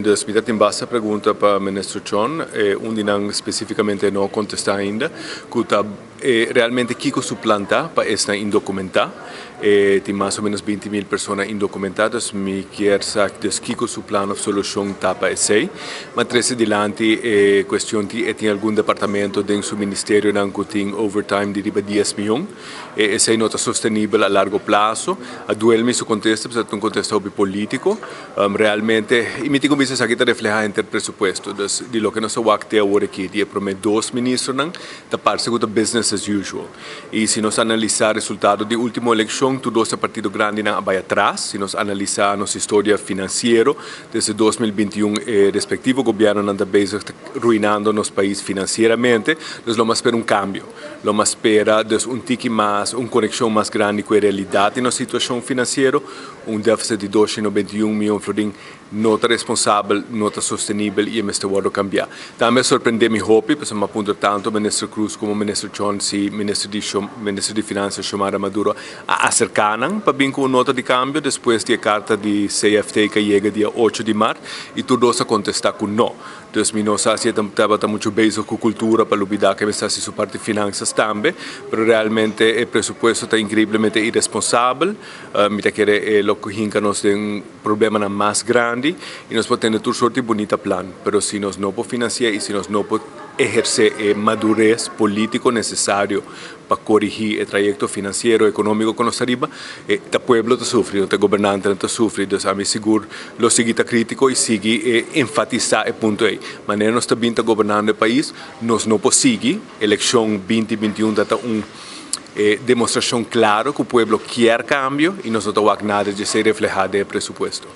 Dus mi tem basta pergunta para o ministro John, onde não especificamente não contesta ainda, que está realmente Kiko suplanta para esta indocumentada. Tem mais ou menos 20.000 pessoas indocumentadas, me quer saber que Kiko suplanta a solução tapa esse, mas três adiante questão de tem algum departamento dentro do seu ministério que tem overtime de riba 10 milhões, esse não está sostenível a largo prazo, a duelme su contesta, precisa um contexto político, realmente, e me digo que isso aqui está reflejado entre o presupuesto, de lo que nós vamos agora aqui, de prometer dois ministros, da parte do business as usual, e se nós analisar o resultado da última eleição, tudo esse partido grande não vai atrás, se nós analisar a nossa história financeira, desde 2021, respectivo governo não está ruinando nosso país financeiramente, nós vamos esperar um cambio, vamos esperar um tique mais, uma conexão mais grande com a realidade na situação financeira, déficit de 291 milhões de florins não está responsável, não está sostenível e é hora cambiar. Também surpreende-me hope, porque me aponta tanto o ministro Cruz como o ministro John, se o ministro de Finanças Xiomara Maduro a acercaram para vir com uma nota de câmbio depois da carta de CFT que chega dia 8 de março e tudo isso contestar com não. Então, não sei se estava muito bem com cultura para olvidar que está se sua parte de finanças também, mas realmente o presupuesto está incrivelmente irresponsável, me quer lo que nós tem um problema mais grande e nós podemos ter todo sorte de bonita plano, mas se nós não podemos financiar e se nós não podemos exercer a madurez político necessário para corrigir o trajeto financeiro e econômico que nós arriba, o povo está sofrendo, o governante está sofrendo, então, me seguro, lo seguir crítico e seguir enfatizar o ponto aí. Mas nós também estamos governando o país, nós não podemos seguir, a eleição 2021 está demonstração clara que o povo quer cambio e nós não temos nada de ser reflejado no presupuesto.